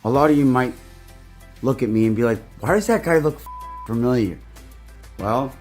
A lot of you might look at me and be like, why does that guy look familiar? Well,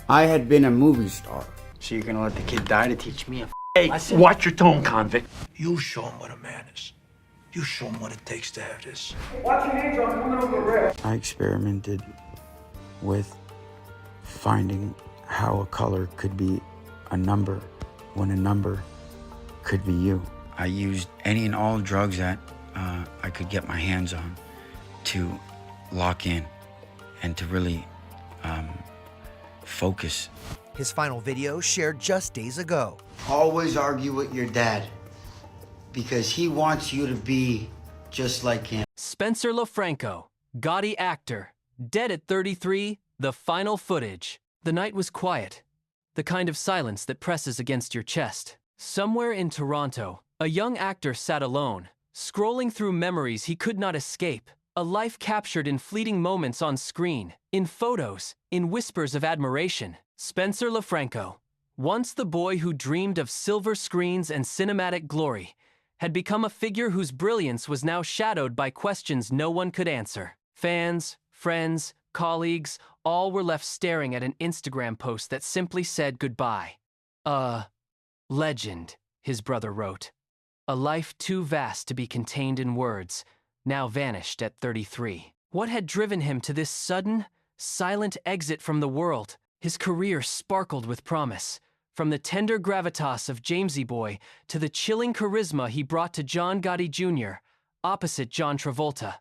I had been a movie star. So you're gonna let the kid die to teach me a Hey, lesson? watch your tone, convict. You show him what a man is. You show him what it takes to have this. Watch your names, I'm coming over the rail. I experimented with finding how a color could be a number when a number could be you. I used any and all drugs that I could get my hands on to lock in and to really focus. His final video shared just days ago. Always argue with your dad because he wants you to be just like him. Spencer Lofranco, Gotti actor, dead at 33, the final footage. The night was quiet, the kind of silence that presses against your chest. Somewhere in Toronto, a young actor sat alone, scrolling through memories he could not escape. A life captured in fleeting moments on screen, in photos, in whispers of admiration. Spencer Lofranco, once the boy who dreamed of silver screens and cinematic glory, had become a figure whose brilliance was now shadowed by questions no one could answer. Fans, friends, colleagues, all were left staring at an Instagram post that simply said goodbye. A legend, his brother wrote. A life too vast to be contained in words, now vanished at 33. What had driven him to this sudden, silent exit from the world? His career sparkled with promise. From the tender gravitas of Jamesy Boy to the chilling charisma he brought to John Gotti Jr., opposite John Travolta.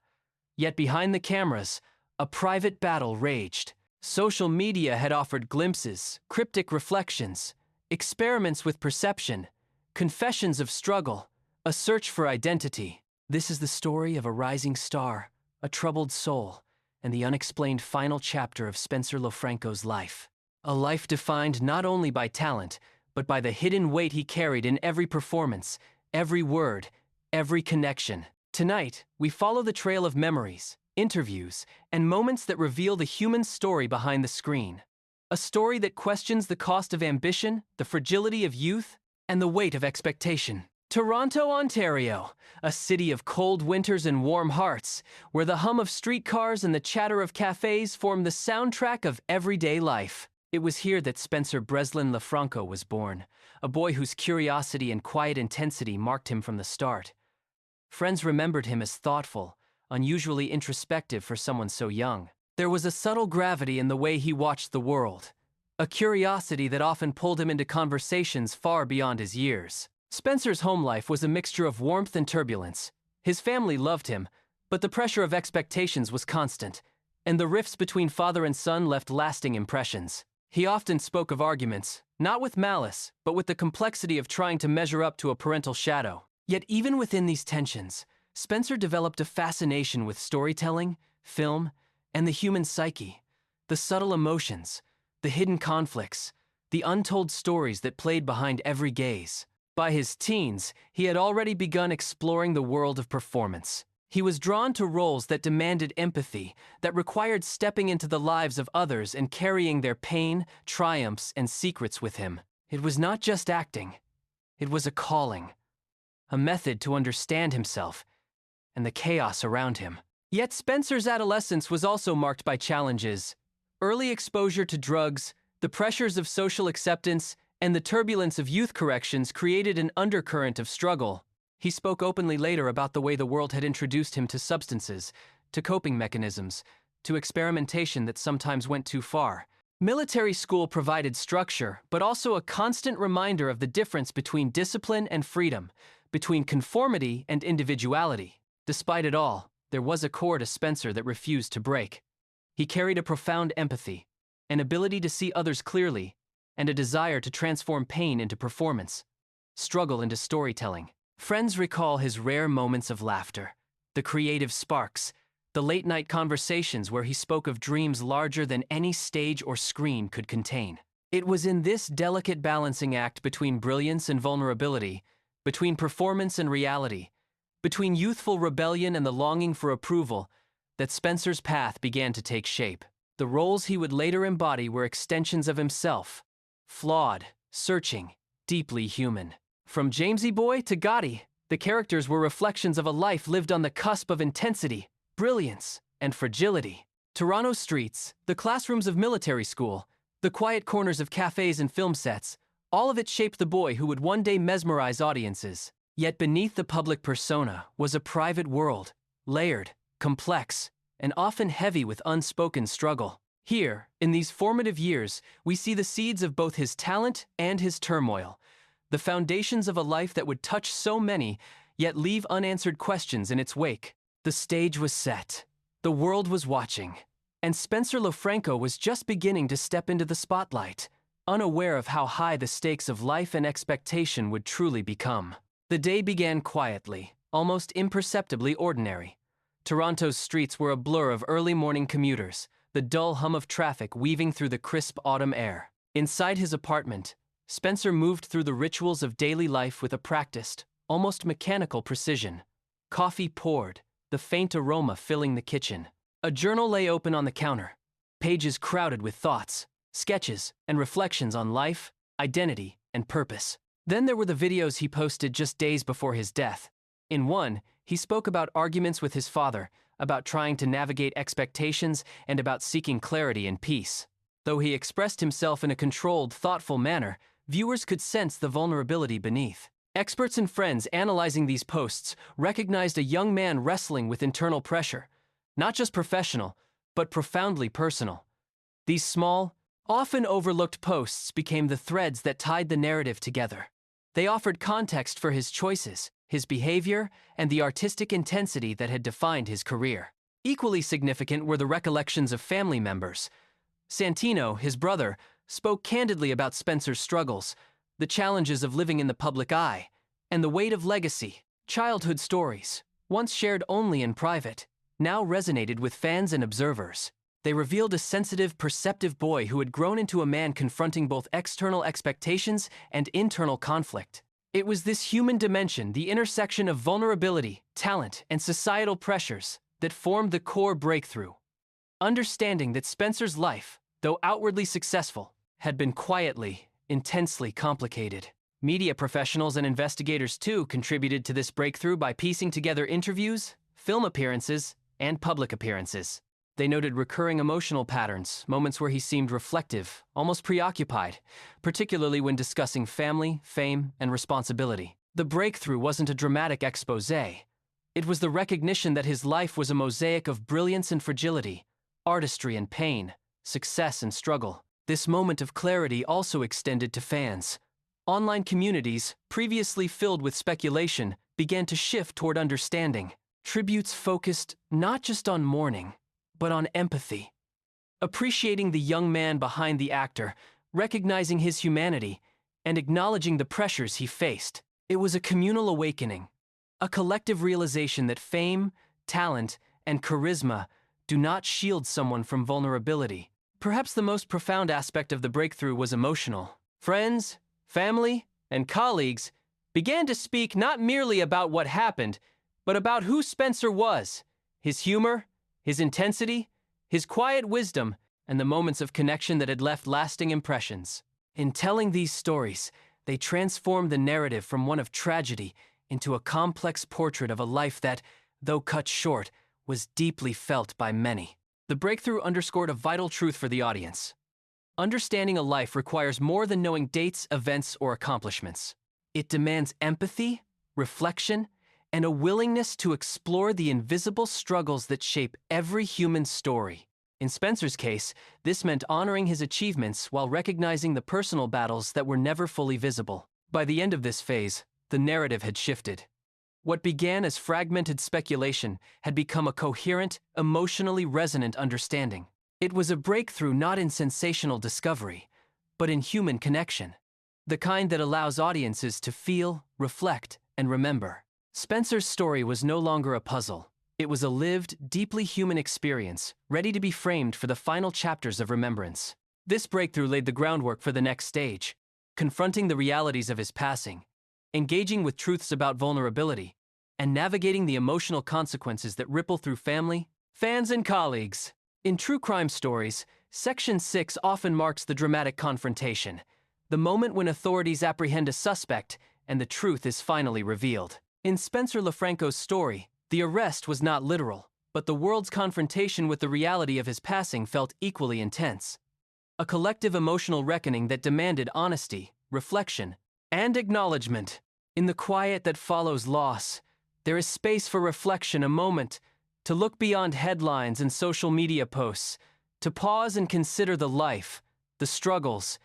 Yet behind the cameras, a private battle raged. Social media had offered glimpses, cryptic reflections, experiments with perception, confessions of struggle, a search for identity. This is the story of a rising star, a troubled soul, and the unexplained final chapter of Spencer Lofranco's life. A life defined not only by talent, but by the hidden weight he carried in every performance, every word, every connection. Tonight, we follow the trail of memories, interviews, and moments that reveal the human story behind the screen. A story that questions the cost of ambition, the fragility of youth, and the weight of expectation. Toronto, Ontario, a city of cold winters and warm hearts, where the hum of streetcars and the chatter of cafes form the soundtrack of everyday life. It was here that Spencer Breslin Lefranco was born, a boy whose curiosity and quiet intensity marked him from the start. Friends remembered him as thoughtful, unusually introspective for someone so young. There was a subtle gravity in the way he watched the world, a curiosity that often pulled him into conversations far beyond his years. Spencer's home life was a mixture of warmth and turbulence. His family loved him, but the pressure of expectations was constant, and the rifts between father and son left lasting impressions. He often spoke of arguments, not with malice, but with the complexity of trying to measure up to a parental shadow. Yet even within these tensions, Spencer developed a fascination with storytelling, film, and the human psyche, the subtle emotions, the hidden conflicts, the untold stories that played behind every gaze. By his teens, he had already begun exploring the world of performance. He was drawn to roles that demanded empathy, that required stepping into the lives of others and carrying their pain, triumphs, and secrets with him. It was not just acting. It was a calling, a method to understand himself and the chaos around him. Yet Spencer's adolescence was also marked by challenges. Early exposure to drugs, the pressures of social acceptance, and the turbulence of youth corrections created an undercurrent of struggle. He spoke openly later about the way the world had introduced him to substances, to coping mechanisms, to experimentation that sometimes went too far. Military school provided structure, but also a constant reminder of the difference between discipline and freedom, between conformity and individuality. Despite it all, there was a core to Spencer that refused to break. He carried a profound empathy, an ability to see others clearly, and a desire to transform pain into performance, struggle into storytelling. Friends recall his rare moments of laughter, the creative sparks, the late-night conversations where he spoke of dreams larger than any stage or screen could contain. It was in this delicate balancing act between brilliance and vulnerability, between performance and reality, between youthful rebellion and the longing for approval, that Spencer's path began to take shape. The roles he would later embody were extensions of himself, flawed, searching, deeply human. From Jamesy Boy to Gotti, The characters were reflections of a life lived on the cusp of intensity, brilliance, and fragility. Toronto's streets, the classrooms of military school, the quiet corners of cafes and film sets, all of it shaped the boy who would one day mesmerize audiences. Yet beneath the public persona was a private world, layered, complex, and often heavy with unspoken struggle. Here, in these formative years, we see the seeds of both his talent and his turmoil, the foundations of a life that would touch so many, yet leave unanswered questions in its wake. The stage was set. The world was watching. And Spencer Lofranco was just beginning to step into the spotlight, unaware of how high the stakes of life and expectation would truly become. The day began quietly, almost imperceptibly ordinary. Toronto's streets were a blur of early morning commuters, the dull hum of traffic weaving through the crisp autumn air. Inside his apartment, Spencer moved through the rituals of daily life with a practiced, almost mechanical precision. Coffee poured, the faint aroma filling the kitchen. A journal lay open on the counter, pages crowded with thoughts, sketches, and reflections on life, identity, and purpose. Then there were the videos he posted just days before his death. In one, he spoke about arguments with his father, about trying to navigate expectations, and about seeking clarity and peace. Though he expressed himself in a controlled, thoughtful manner, viewers could sense the vulnerability beneath. Experts and friends analyzing these posts recognized a young man wrestling with internal pressure, not just professional, but profoundly personal. These small, often overlooked posts became the threads that tied the narrative together. They offered context for his choices, his behavior, and the artistic intensity that had defined his career. Equally significant were the recollections of family members. Santino, his brother, spoke candidly about Spencer's struggles, the challenges of living in the public eye, and the weight of legacy. Childhood stories, once shared only in private, now resonated with fans and observers. They revealed a sensitive, perceptive boy who had grown into a man confronting both external expectations and internal conflict. It was this human dimension, the intersection of vulnerability, talent, and societal pressures, that formed the core breakthrough. Understanding that Spencer's life, though outwardly successful, had been quietly, intensely complicated. Media professionals and investigators too contributed to this breakthrough by piecing together interviews, film appearances, and public appearances. They noted recurring emotional patterns, moments where he seemed reflective, almost preoccupied, particularly when discussing family, fame, and responsibility. The breakthrough wasn't a dramatic exposé. It was the recognition that his life was a mosaic of brilliance and fragility, artistry and pain, success and struggle. This moment of clarity also extended to fans. Online communities, previously filled with speculation, began to shift toward understanding. Tributes focused not just on mourning, but on empathy. Appreciating the young man behind the actor, recognizing his humanity, and acknowledging the pressures he faced. It was a communal awakening, a collective realization that fame, talent, and charisma do not shield someone from vulnerability. Perhaps the most profound aspect of the breakthrough was emotional. Friends, family, and colleagues began to speak not merely about what happened, but about who Spencer was, his humor, his intensity, his quiet wisdom, and the moments of connection that had left lasting impressions. In telling these stories, they transformed the narrative from one of tragedy into a complex portrait of a life that, though cut short, was deeply felt by many. The breakthrough underscored a vital truth for the audience. Understanding a life requires more than knowing dates, events, or accomplishments. It demands empathy, reflection, and a willingness to explore the invisible struggles that shape every human story. In Spencer's case, this meant honoring his achievements while recognizing the personal battles that were never fully visible. By the end of this phase, the narrative had shifted. What began as fragmented speculation had become a coherent, emotionally resonant understanding. It was a breakthrough not in sensational discovery, but in human connection, the kind that allows audiences to feel, reflect, and remember. Spencer's story was no longer a puzzle. It was a lived, deeply human experience, ready to be framed for the final chapters of remembrance. This breakthrough laid the groundwork for the next stage, confronting the realities of his passing, engaging with truths about vulnerability, and navigating the emotional consequences that ripple through family, fans, and colleagues. In true crime stories, Section 6 often marks the dramatic confrontation, the moment when authorities apprehend a suspect and the truth is finally revealed. In Spencer Lofranco's story, the arrest was not literal, but the world's confrontation with the reality of his passing felt equally intense. A collective emotional reckoning that demanded honesty, reflection, and acknowledgement. In the quiet that follows loss, there is space for reflection, a moment to look beyond headlines and social media posts, to pause and consider the life, the struggles,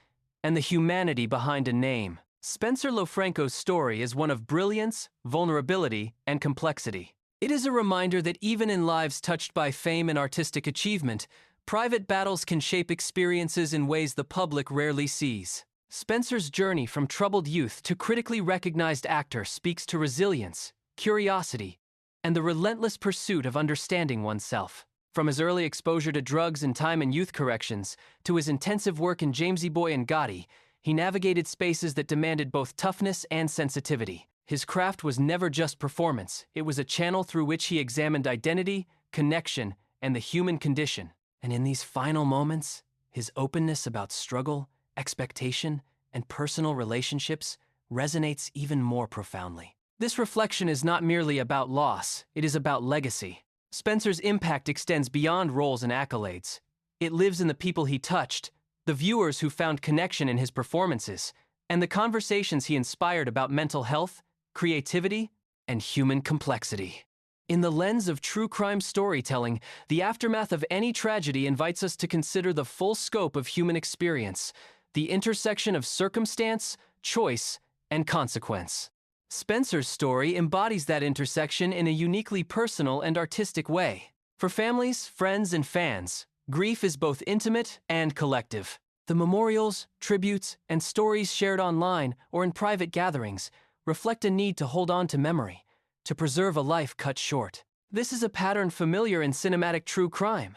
and the humanity behind a name. Spencer Lofranco's story is one of brilliance, vulnerability, and complexity. It is a reminder that even in lives touched by fame and artistic achievement, private battles can shape experiences in ways the public rarely sees. Spencer's journey from troubled youth to critically recognized actor speaks to resilience, curiosity, and the relentless pursuit of understanding oneself. From his early exposure to drugs and time in youth corrections, to his intensive work in Jamesy Boy and Gotti, he navigated spaces that demanded both toughness and sensitivity. His craft was never just performance, it was a channel through which he examined identity, connection, and the human condition. And in these final moments, his openness about struggle, expectation, and personal relationships resonates even more profoundly. This reflection is not merely about loss, it is about legacy. Spencer's impact extends beyond roles and accolades. It lives in the people he touched, the viewers who found connection in his performances, and the conversations he inspired about mental health, creativity, and human complexity. In the lens of true crime storytelling, the aftermath of any tragedy invites us to consider the full scope of human experience, the intersection of circumstance, choice, and consequence. Spencer's story embodies that intersection in a uniquely personal and artistic way. For families, friends, and fans, grief is both intimate and collective. The memorials, tributes, and stories shared online or in private gatherings reflect a need to hold on to memory, to preserve a life cut short. This is a pattern familiar in cinematic true crime.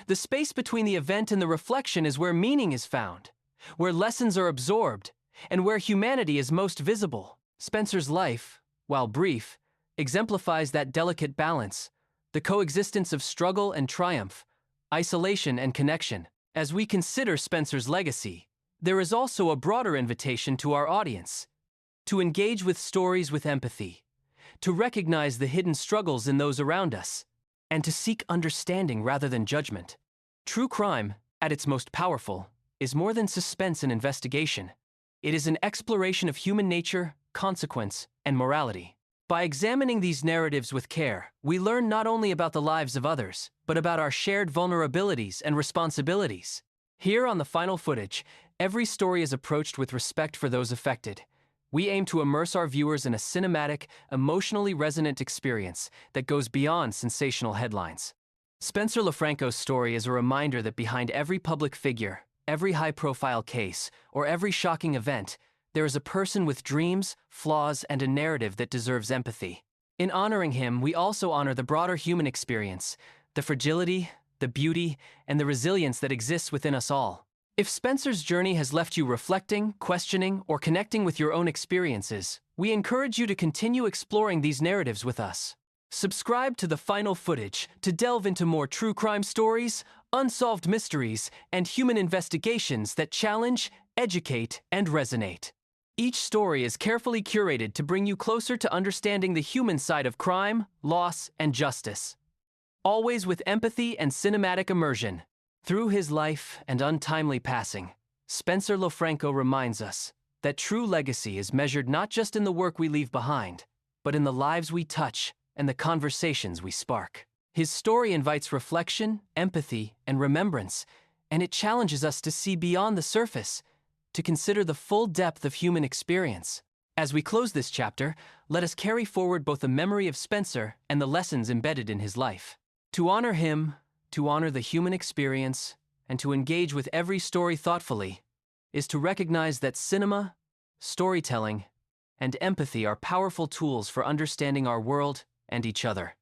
The space between the event and the reflection is where meaning is found, where lessons are absorbed, and where humanity is most visible. Spencer's life, while brief, exemplifies that delicate balance, the coexistence of struggle and triumph, isolation and connection. As we consider Spencer's legacy, there is also a broader invitation to our audience to engage with stories with empathy, to recognize the hidden struggles in those around us, and to seek understanding rather than judgment. True crime, at its most powerful, is more than suspense and investigation. It is an exploration of human nature, consequence, and morality. By examining these narratives with care, we learn not only about the lives of others, but about our shared vulnerabilities and responsibilities. Here on the final footage, every story is approached with respect for those affected. We aim to immerse our viewers in a cinematic, emotionally resonant experience that goes beyond sensational headlines. Spencer Lofranco's story is a reminder that behind every public figure, every high-profile case, or every shocking event, there is a person with dreams, flaws, and a narrative that deserves empathy. In honoring him, we also honor the broader human experience, the fragility, the beauty, and the resilience that exists within us all. If Spencer's journey has left you reflecting, questioning, or connecting with your own experiences, we encourage you to continue exploring these narratives with us. Subscribe to The Final Footage to delve into more true crime stories, unsolved mysteries, and human investigations that challenge, educate, and resonate. Each story is carefully curated to bring you closer to understanding the human side of crime, loss, and justice. Always with empathy and cinematic immersion. Through his life and untimely passing, Spencer Lofranco reminds us that true legacy is measured not just in the work we leave behind, but in the lives we touch and the conversations we spark. His story invites reflection, empathy, and remembrance, and it challenges us to see beyond the surface, to consider the full depth of human experience. As we close this chapter, let us carry forward both the memory of Spencer and the lessons embedded in his life. To honor him, to honor the human experience, and to engage with every story thoughtfully, is to recognize that cinema, storytelling, and empathy are powerful tools for understanding our world and each other.